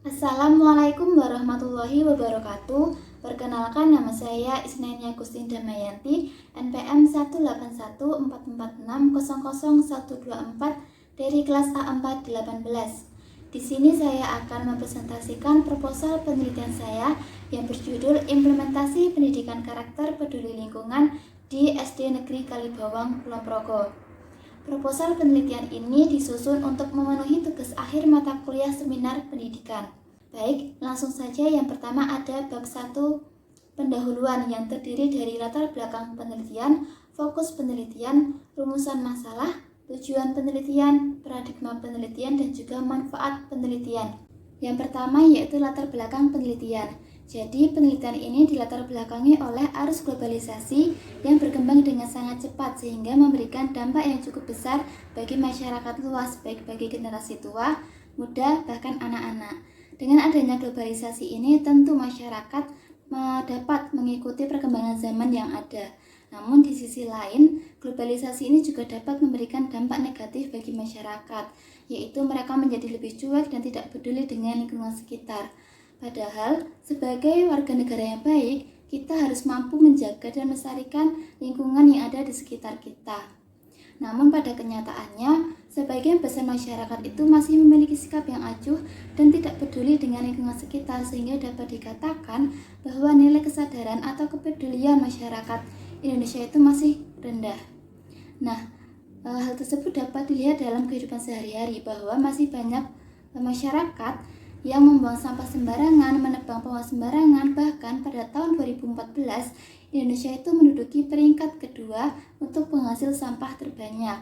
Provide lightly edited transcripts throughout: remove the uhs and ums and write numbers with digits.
Assalamualaikum warahmatullahi wabarakatuh. Perkenalkan, nama saya Isnania Agustin Damayanti, NPM 18144600124 dari kelas A418. Di sini saya akan mempresentasikan proposal penelitian saya yang berjudul Implementasi Pendidikan Karakter Peduli Lingkungan di SD Negeri Kalibawang, Kulon Progo. Proposal penelitian ini disusun untuk memenuhi tugas akhir mata kuliah seminar pendidikan. Baik, langsung saja. Yang pertama ada bab 1 pendahuluan yang terdiri dari latar belakang penelitian, fokus penelitian, rumusan masalah, tujuan penelitian, paradigma penelitian, dan juga manfaat penelitian. Yang pertama yaitu latar belakang penelitian. Jadi penelitian ini dilatar belakangi oleh arus globalisasi yang berkembang dengan sangat cepat sehingga memberikan dampak yang cukup besar bagi masyarakat luas, baik bagi generasi tua, muda, bahkan anak-anak. Dengan adanya globalisasi ini tentu masyarakat dapat mengikuti perkembangan zaman yang ada. Namun di sisi lain, globalisasi ini juga dapat memberikan dampak negatif bagi masyarakat, yaitu mereka menjadi lebih cuek dan tidak peduli dengan lingkungan sekitar. Padahal, sebagai warga negara yang baik, kita harus mampu menjaga dan melestarikan lingkungan yang ada di sekitar kita. Namun pada kenyataannya, sebagian besar masyarakat itu masih memiliki sikap yang acuh dan tidak peduli dengan lingkungan sekitar, sehingga dapat dikatakan bahwa nilai kesadaran atau kepedulian masyarakat Indonesia itu masih rendah. Nah, hal tersebut dapat dilihat dalam kehidupan sehari-hari bahwa masih banyak masyarakat yang membuang sampah sembarangan, menebang pohon sembarangan. Bahkan pada tahun 2014, Indonesia itu menduduki peringkat kedua untuk penghasil sampah terbanyak.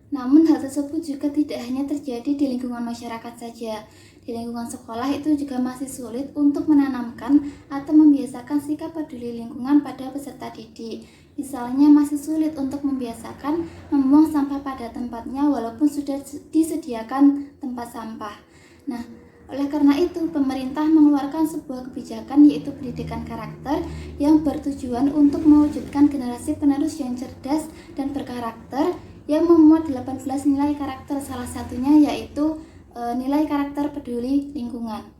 Namun hal tersebut juga tidak hanya terjadi di lingkungan masyarakat saja. Di lingkungan sekolah itu juga masih sulit untuk menanamkan atau membiasakan sikap peduli lingkungan pada peserta didik. Misalnya masih sulit untuk membiasakan membuang sampah pada tempatnya walaupun sudah disediakan tempat sampah. Nah, oleh karena itu, pemerintah mengeluarkan sebuah kebijakan yaitu pendidikan karakter yang bertujuan untuk mewujudkan generasi penerus yang cerdas dan berkarakter yang memuat 18 nilai karakter, salah satunya yaitu nilai karakter peduli lingkungan.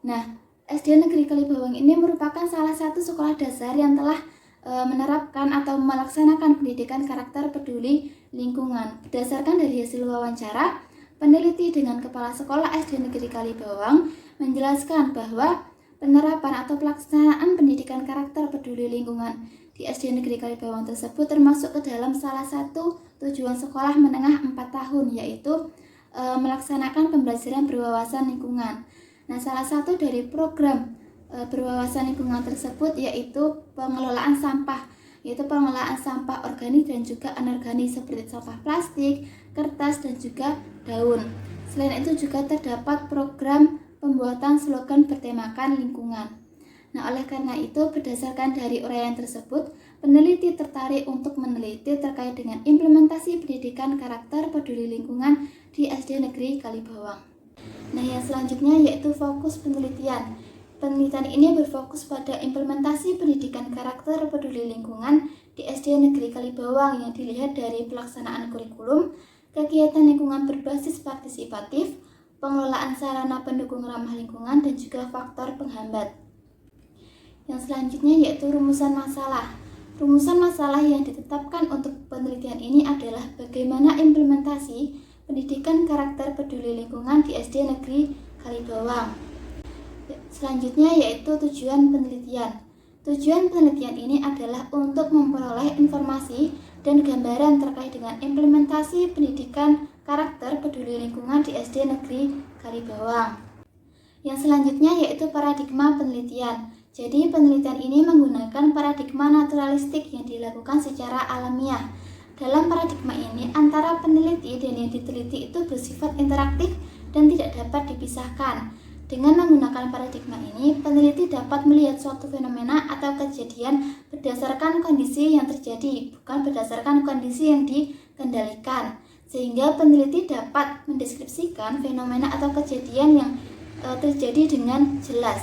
Nah, SD Negeri Kalibawang ini merupakan salah satu sekolah dasar yang telah menerapkan atau melaksanakan pendidikan karakter peduli lingkungan. Berdasarkan dari hasil wawancara, peneliti dengan Kepala Sekolah SD Negeri Kalibawang menjelaskan bahwa penerapan atau pelaksanaan pendidikan karakter peduli lingkungan di SD Negeri Kalibawang tersebut termasuk ke dalam salah satu tujuan sekolah menengah 4 tahun, yaitu melaksanakan pembelajaran berwawasan lingkungan. Nah, salah satu dari program berwawasan lingkungan tersebut yaitu pengelolaan sampah, yaitu pengelolaan sampah organik dan juga anorganik seperti sampah plastik, kertas, dan juga daun. Selain itu juga terdapat program pembuatan slogan bertemakan lingkungan. Nah, oleh karena itu, berdasarkan dari uraian tersebut, peneliti tertarik untuk meneliti terkait dengan implementasi pendidikan karakter peduli lingkungan di SD Negeri Kalibawang. Nah, yang selanjutnya yaitu fokus penelitian. Penelitian ini berfokus pada implementasi pendidikan karakter peduli lingkungan di SD Negeri Kalibawang yang dilihat dari pelaksanaan kurikulum, kegiatan lingkungan berbasis partisipatif, pengelolaan sarana pendukung ramah lingkungan, dan juga faktor penghambat. Yang selanjutnya yaitu rumusan masalah. Rumusan masalah yang ditetapkan untuk penelitian ini adalah bagaimana implementasi pendidikan karakter peduli lingkungan di SD Negeri Kalibawang. Selanjutnya yaitu tujuan penelitian. Tujuan penelitian ini adalah untuk memperoleh informasi dan gambaran terkait dengan implementasi pendidikan karakter peduli lingkungan di SD Negeri Kalibawang. Yang selanjutnya yaitu paradigma penelitian. Jadi penelitian ini menggunakan paradigma naturalistik yang dilakukan secara alamiah. Dalam paradigma ini, antara peneliti dan yang diteliti itu bersifat interaktif dan tidak dapat dipisahkan. Dengan menggunakan paradigma ini, peneliti dapat melihat suatu fenomena atau kejadian berdasarkan kondisi yang terjadi, bukan berdasarkan kondisi yang dikendalikan. Sehingga peneliti dapat mendeskripsikan fenomena atau kejadian yang terjadi dengan jelas.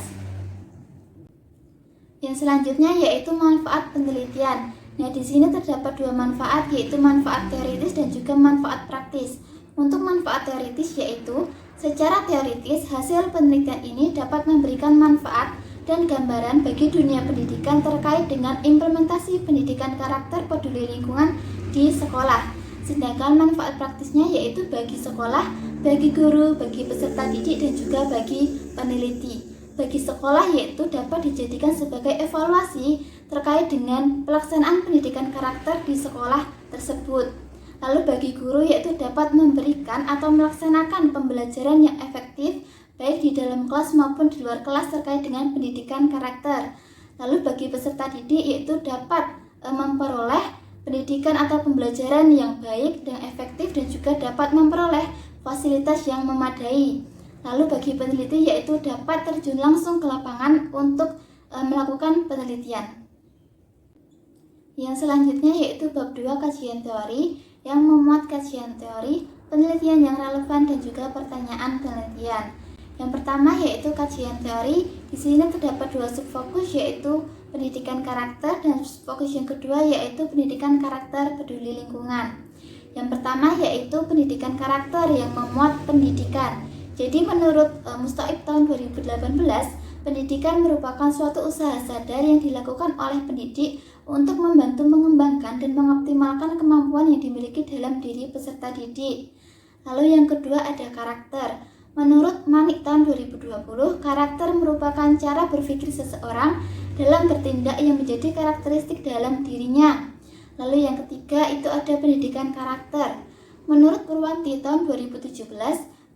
Yang selanjutnya yaitu manfaat penelitian. Nah, di sini terdapat dua manfaat, yaitu manfaat teoritis dan juga manfaat praktis. Untuk manfaat teoritis yaitu Secara teoritis, hasil penelitian ini dapat memberikan manfaat dan gambaran bagi dunia pendidikan terkait dengan implementasi pendidikan karakter peduli lingkungan di sekolah. Sedangkan manfaat praktisnya yaitu bagi sekolah, bagi guru, bagi peserta didik, dan juga bagi peneliti. Bagi sekolah yaitu dapat dijadikan sebagai evaluasi terkait dengan pelaksanaan pendidikan karakter di sekolah tersebut. Lalu bagi guru yaitu dapat memberikan atau melaksanakan pembelajaran yang efektif baik di dalam kelas maupun di luar kelas terkait dengan pendidikan karakter. Lalu bagi peserta didik yaitu dapat memperoleh pendidikan atau pembelajaran yang baik dan efektif dan juga dapat memperoleh fasilitas yang memadai. Lalu bagi peneliti yaitu dapat terjun langsung ke lapangan untuk melakukan penelitian. Yang selanjutnya yaitu bab 2 kajian teori yang memuat kajian teori, penelitian yang relevan dan juga pertanyaan penelitian. Yang pertama yaitu kajian teori. Di sini terdapat 2 subfokus yaitu pendidikan karakter dan fokus yang kedua yaitu pendidikan karakter peduli lingkungan. Yang pertama yaitu pendidikan karakter yang memuat pendidikan. Jadi menurut Mustaib tahun 2018, pendidikan merupakan suatu usaha sadar yang dilakukan oleh pendidik untuk membantu mengembangkan dan mengoptimalkan kemampuan yang dimiliki dalam diri peserta didik. Lalu yang kedua ada karakter. Menurut Manik tahun 2020, karakter merupakan cara berpikir seseorang dalam bertindak yang menjadi karakteristik dalam dirinya. Lalu yang ketiga itu ada pendidikan karakter. Menurut Purwanti tahun 2017,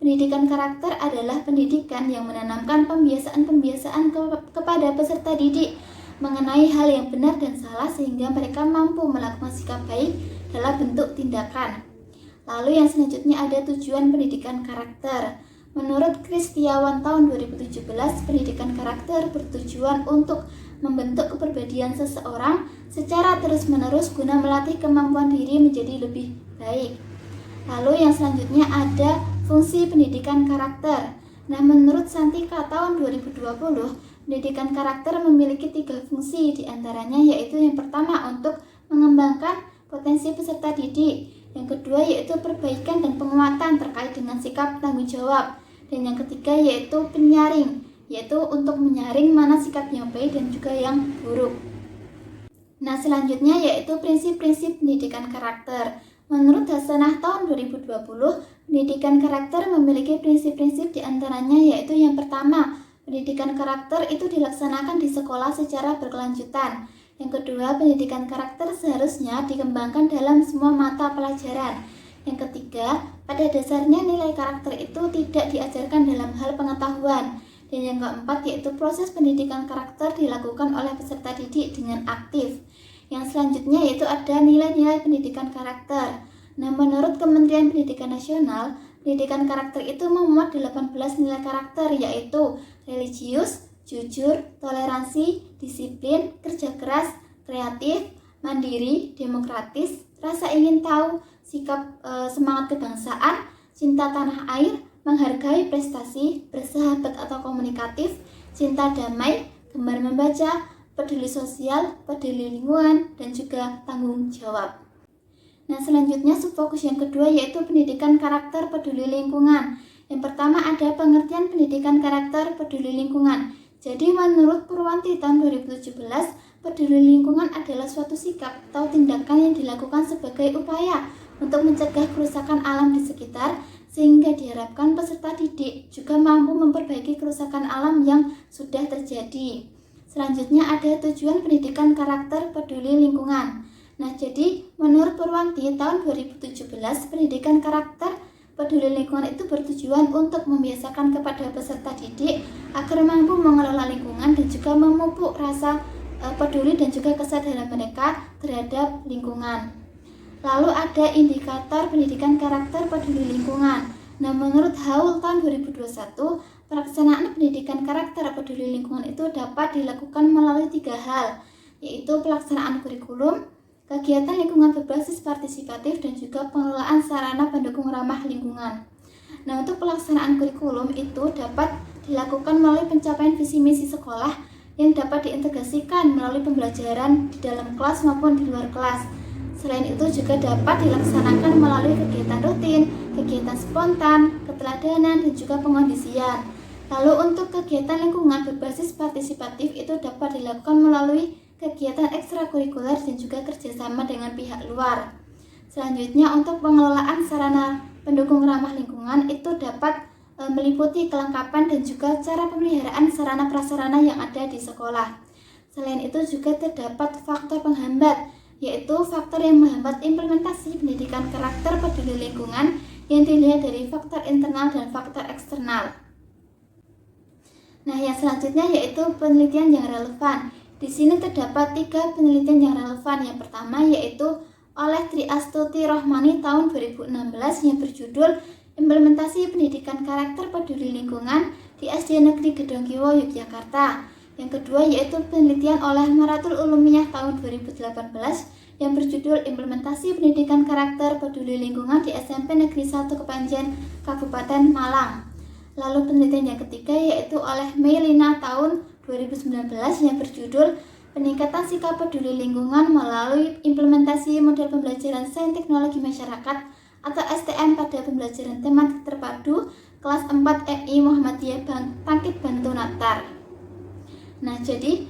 pendidikan karakter adalah pendidikan yang menanamkan pembiasaan-pembiasaan kepada peserta didik mengenai hal yang benar dan salah sehingga mereka mampu melakukan sikap baik dalam bentuk tindakan. Lalu yang selanjutnya ada tujuan pendidikan karakter. Menurut Kristiawan tahun 2017, pendidikan karakter bertujuan untuk membentuk kepribadian seseorang secara terus-menerus guna melatih kemampuan diri menjadi lebih baik. Lalu yang selanjutnya ada fungsi pendidikan karakter. Nah, menurut Santika tahun 2020, pendidikan karakter memiliki 3 fungsi, diantaranya yaitu yang pertama untuk mengembangkan potensi peserta didik, yang kedua yaitu perbaikan dan penguatan terkait dengan sikap tanggung jawab, dan yang ketiga yaitu penyaring, yaitu untuk menyaring mana sikap yang baik dan juga yang buruk. Nah, selanjutnya yaitu prinsip-prinsip pendidikan karakter. Menurut Hasanah tahun 2020, pendidikan karakter memiliki prinsip-prinsip diantaranya yaitu yang pertama, pendidikan karakter itu dilaksanakan di sekolah secara berkelanjutan. Yang kedua, pendidikan karakter seharusnya dikembangkan dalam semua mata pelajaran. Yang ketiga, pada dasarnya nilai karakter itu tidak diajarkan dalam hal pengetahuan. Dan yang keempat, yaitu proses pendidikan karakter dilakukan oleh peserta didik dengan aktif. Yang selanjutnya yaitu ada nilai-nilai pendidikan karakter. Nah, menurut Kementerian Pendidikan Nasional, pendidikan karakter itu memuat 18 nilai karakter yaitu religius, jujur, toleransi, disiplin, kerja keras, kreatif, mandiri, demokratis, rasa ingin tahu, sikap semangat kebangsaan, cinta tanah air, menghargai prestasi, bersahabat atau komunikatif, cinta damai, gemar membaca, peduli sosial, peduli lingkungan, dan juga tanggung jawab. Nah, selanjutnya subfokus yang kedua yaitu pendidikan karakter peduli lingkungan. Yang pertama ada pengertian pendidikan karakter peduli lingkungan. Jadi menurut Purwanti tahun 2017, peduli lingkungan adalah suatu sikap atau tindakan yang dilakukan sebagai upaya untuk mencegah kerusakan alam di sekitar sehingga diharapkan peserta didik juga mampu memperbaiki kerusakan alam yang sudah terjadi. Selanjutnya ada tujuan pendidikan karakter peduli lingkungan. Nah, jadi menurut Purwanti tahun 2017, pendidikan karakter peduli lingkungan itu bertujuan untuk membiasakan kepada peserta didik agar mampu mengelola lingkungan dan juga memupuk rasa peduli dan juga kesadaran mereka terhadap lingkungan. Lalu ada indikator pendidikan karakter peduli lingkungan. Nah, menurut Haul tahun 2021, pelaksanaan pendidikan karakter peduli lingkungan itu dapat dilakukan melalui 3 hal, yaitu pelaksanaan kurikulum, kegiatan lingkungan berbasis partisipatif, dan juga pengelolaan sarana pendukung ramah lingkungan. Nah, untuk pelaksanaan kurikulum itu dapat dilakukan melalui pencapaian visi misi sekolah yang dapat diintegrasikan melalui pembelajaran di dalam kelas maupun di luar kelas. Selain itu juga dapat dilaksanakan melalui kegiatan rutin, kegiatan spontan, keteladanan, dan juga pengondisian. Lalu untuk kegiatan lingkungan berbasis partisipatif itu dapat dilakukan melalui kegiatan ekstrakurikuler dan juga kerjasama dengan pihak luar. Selanjutnya untuk pengelolaan sarana pendukung ramah lingkungan itu dapat meliputi kelengkapan dan juga cara pemeliharaan sarana prasarana yang ada di sekolah. Selain itu juga terdapat faktor penghambat, yaitu faktor yang menghambat implementasi pendidikan karakter peduli lingkungan yang dilihat dari faktor internal dan faktor eksternal. Nah, yang selanjutnya yaitu penelitian yang relevan. Di sini terdapat 3 penelitian yang relevan. Yang pertama yaitu oleh Tri Astuti Rohmani tahun 2016 yang berjudul Implementasi Pendidikan Karakter Peduli Lingkungan di SD Negeri Gedongkiwo, Yogyakarta. Yang kedua yaitu penelitian oleh Maratul Ulumiyah tahun 2018 yang berjudul Implementasi Pendidikan Karakter Peduli Lingkungan di SMP Negeri 1 Kepanjen, Kabupaten Malang. Lalu penelitian yang ketiga yaitu oleh Melina tahun 2019 yang berjudul Peningkatan Sikap Peduli Lingkungan melalui Implementasi Model Pembelajaran Sains Teknologi Masyarakat atau STM pada pembelajaran tematik terpadu kelas 4 MI Muhammadiyah Bangkit Bantu Natar. Nah, jadi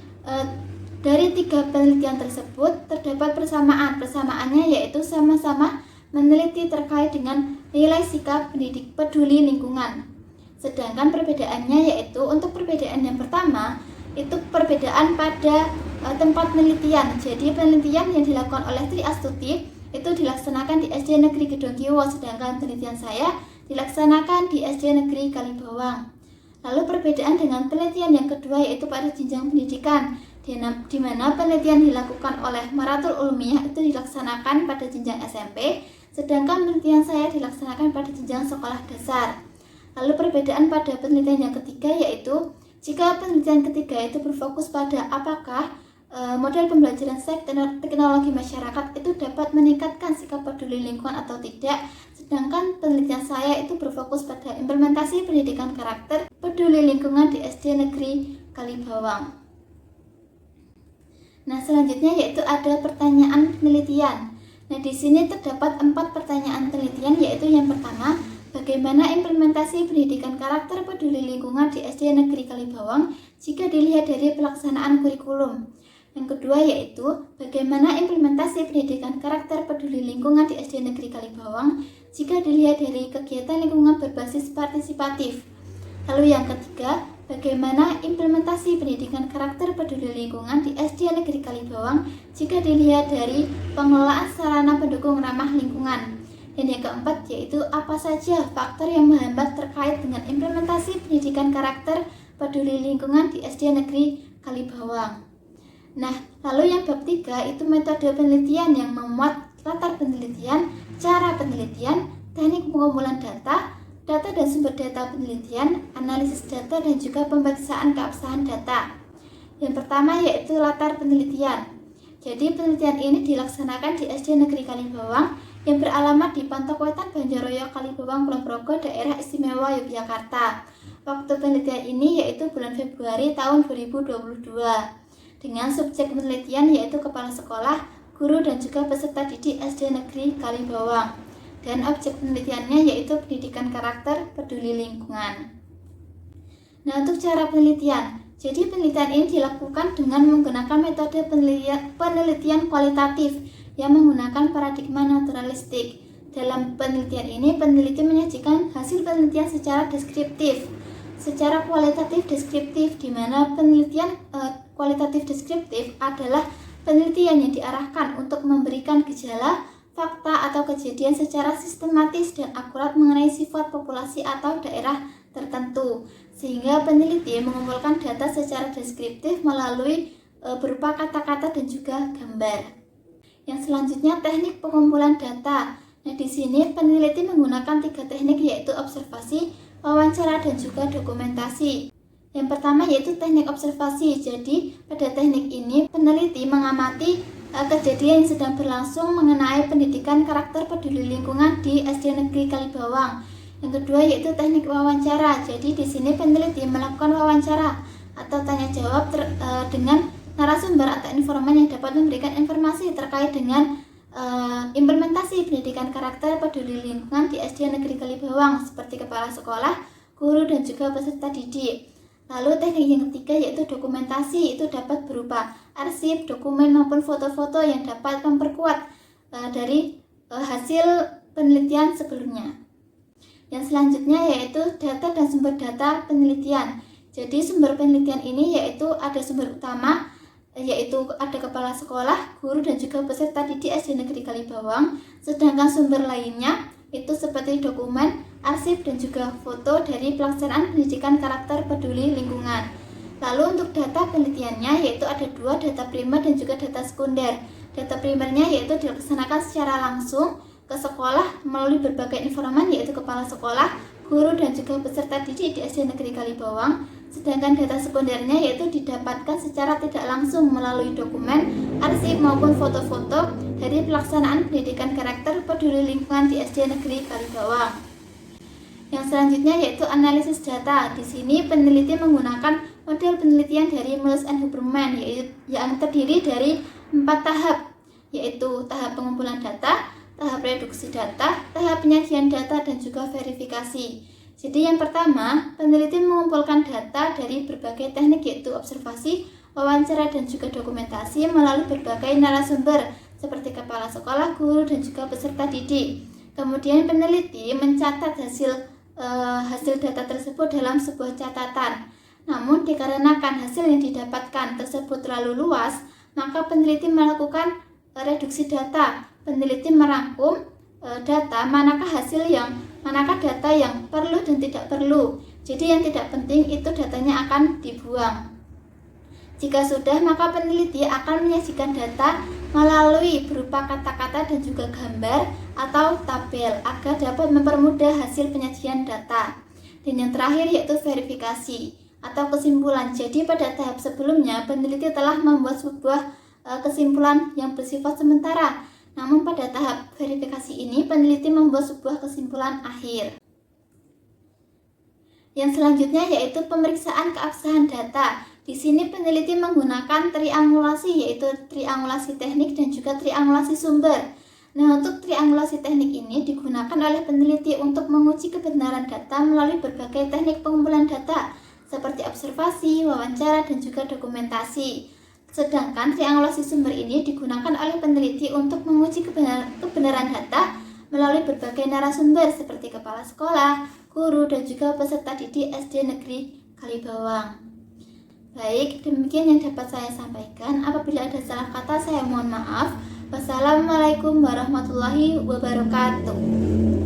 dari 3 penelitian tersebut terdapat persamaan. Persamaannya yaitu sama-sama meneliti terkait dengan nilai sikap pendidik peduli lingkungan. Sedangkan perbedaannya yaitu untuk perbedaan yang pertama itu perbedaan pada tempat penelitian. Jadi penelitian yang dilakukan oleh Tri Astuti itu dilaksanakan di SD Negeri Gedongkiwo, sedangkan penelitian saya dilaksanakan di SD Negeri Kalibawang. Lalu perbedaan dengan penelitian yang kedua yaitu pada jenjang pendidikan, di mana penelitian dilakukan oleh Maratul Ulumiyah itu dilaksanakan pada jenjang SMP, sedangkan penelitian saya dilaksanakan pada jenjang sekolah dasar. Lalu perbedaan pada penelitian yang ketiga yaitu jika penelitian ketiga itu berfokus pada apakah model pembelajaran sains teknologi masyarakat itu dapat meningkatkan sikap peduli lingkungan atau tidak, sedangkan penelitian saya itu berfokus pada implementasi pendidikan karakter peduli lingkungan di SD Negeri Kalibawang. Nah, selanjutnya yaitu ada pertanyaan penelitian. Nah, di sini terdapat 4 pertanyaan penelitian, yaitu yang pertama, bagaimana implementasi pendidikan karakter peduli lingkungan di SD Negeri Kalibawang jika dilihat dari pelaksanaan kurikulum? Yang kedua yaitu bagaimana implementasi pendidikan karakter peduli lingkungan di SD Negeri Kalibawang jika dilihat dari kegiatan lingkungan berbasis partisipatif. Lalu yang ketiga, bagaimana implementasi pendidikan karakter peduli lingkungan di SD Negeri Kalibawang jika dilihat dari pengelolaan sarana pendukung ramah lingkungan. Dan yang keempat yaitu apa saja faktor yang menghambat terkait dengan implementasi pendidikan karakter peduli lingkungan di SD Negeri Kalibawang. Nah, lalu yang bab 3 itu metode penelitian yang memuat latar penelitian, cara penelitian, teknik pengumpulan data, data dan sumber data penelitian, analisis data dan juga pemeriksaan keabsahan data. Yang pertama yaitu latar penelitian. Jadi penelitian ini dilaksanakan di SD Negeri Kalibawang yang beralamat di Pantokowetan Banjaroyo Kalibawang Kulon Progo Daerah Istimewa Yogyakarta. Waktu penelitian ini yaitu bulan Februari tahun 2022 dengan subjek penelitian yaitu kepala sekolah, guru dan juga peserta didik SD Negeri Kalibawang. Dan objek penelitiannya yaitu pendidikan karakter peduli lingkungan. Nah, untuk cara penelitian. Jadi penelitian ini dilakukan dengan menggunakan metode penelitian kualitatif yang menggunakan paradigma naturalistik. Dalam penelitian ini, peneliti menyajikan hasil penelitian secara deskriptif, secara kualitatif deskriptif, di mana penelitian kualitatif deskriptif adalah penelitian yang diarahkan untuk memberikan gejala, fakta atau kejadian secara sistematis dan akurat mengenai sifat populasi atau daerah tertentu, sehingga peneliti mengumpulkan data secara deskriptif melalui berupa kata-kata dan juga gambar. Yang selanjutnya teknik pengumpulan data. Nah, di sini peneliti menggunakan 3 teknik yaitu observasi, wawancara dan juga dokumentasi. Yang pertama yaitu teknik observasi. Jadi pada teknik ini peneliti mengamati kejadian yang sedang berlangsung mengenai pendidikan karakter peduli lingkungan di SD Negeri Kalibawang. Yang kedua yaitu teknik wawancara. Jadi di sini peneliti melakukan wawancara atau tanya jawab dengan narasumber atau informan yang dapat memberikan informasi terkait dengan implementasi pendidikan karakter peduli lingkungan di SD Negeri Kalibawang seperti kepala sekolah, guru, dan juga peserta didik. Lalu teknik yang ketiga yaitu dokumentasi, itu dapat berupa arsip, dokumen maupun foto-foto yang dapat memperkuat dari hasil penelitian sebelumnya. Yang selanjutnya yaitu data dan sumber data penelitian. Jadi sumber penelitian ini yaitu ada sumber utama, yaitu ada kepala sekolah, guru, dan juga peserta didik SD Negeri Kalibawang. Sedangkan sumber lainnya itu seperti dokumen, arsip, dan juga foto dari pelaksanaan pendidikan karakter peduli lingkungan. Lalu untuk data penelitiannya yaitu ada dua, data primer dan juga data sekunder. Data primernya yaitu dilaksanakan secara langsung ke sekolah melalui berbagai informan yaitu kepala sekolah, guru, dan juga peserta didik di SD Negeri Kalibawang. Sedangkan data sekundernya yaitu didapatkan secara tidak langsung melalui dokumen, arsip, maupun foto-foto dari pelaksanaan pendidikan karakter peduli lingkungan di SD Negeri Kalibawang. Yang selanjutnya yaitu analisis data. Di sini peneliti menggunakan model penelitian dari Mullers and Huberman yang terdiri dari 4 tahap, yaitu tahap pengumpulan data, tahap reduksi data, tahap penyajian data, dan juga verifikasi. Jadi yang pertama, peneliti mengumpulkan data dari berbagai teknik yaitu observasi, wawancara, dan juga dokumentasi melalui berbagai narasumber seperti kepala sekolah, guru, dan juga peserta didik. Kemudian peneliti mencatat hasil data tersebut dalam sebuah catatan. Namun dikarenakan hasil yang didapatkan tersebut terlalu luas, maka peneliti melakukan reduksi data. Peneliti merangkum data manakah data yang perlu dan tidak perlu. Jadi yang tidak penting itu datanya akan dibuang. Jika sudah, maka peneliti akan menyajikan data melalui berupa kata-kata dan juga gambar atau tabel agar dapat mempermudah hasil penyajian data. Dan yang terakhir yaitu verifikasi atau kesimpulan. Jadi pada tahap sebelumnya peneliti telah membuat sebuah kesimpulan yang bersifat sementara. Namun pada tahap verifikasi ini peneliti membuat sebuah kesimpulan akhir. Yang selanjutnya yaitu pemeriksaan keabsahan data. Di sini peneliti menggunakan triangulasi, yaitu triangulasi teknik dan juga triangulasi sumber. Nah, untuk triangulasi teknik ini digunakan oleh peneliti untuk menguji kebenaran data melalui berbagai teknik pengumpulan data seperti observasi, wawancara, dan juga dokumentasi. Sedangkan triangulasi sumber ini digunakan oleh peneliti untuk menguji kebenaran data melalui berbagai narasumber seperti kepala sekolah, guru, dan juga peserta didik SD Negeri Kalibawang. Baik, demikian yang dapat saya sampaikan. Apabila ada salah kata, saya mohon maaf. Wassalamualaikum warahmatullahi wabarakatuh.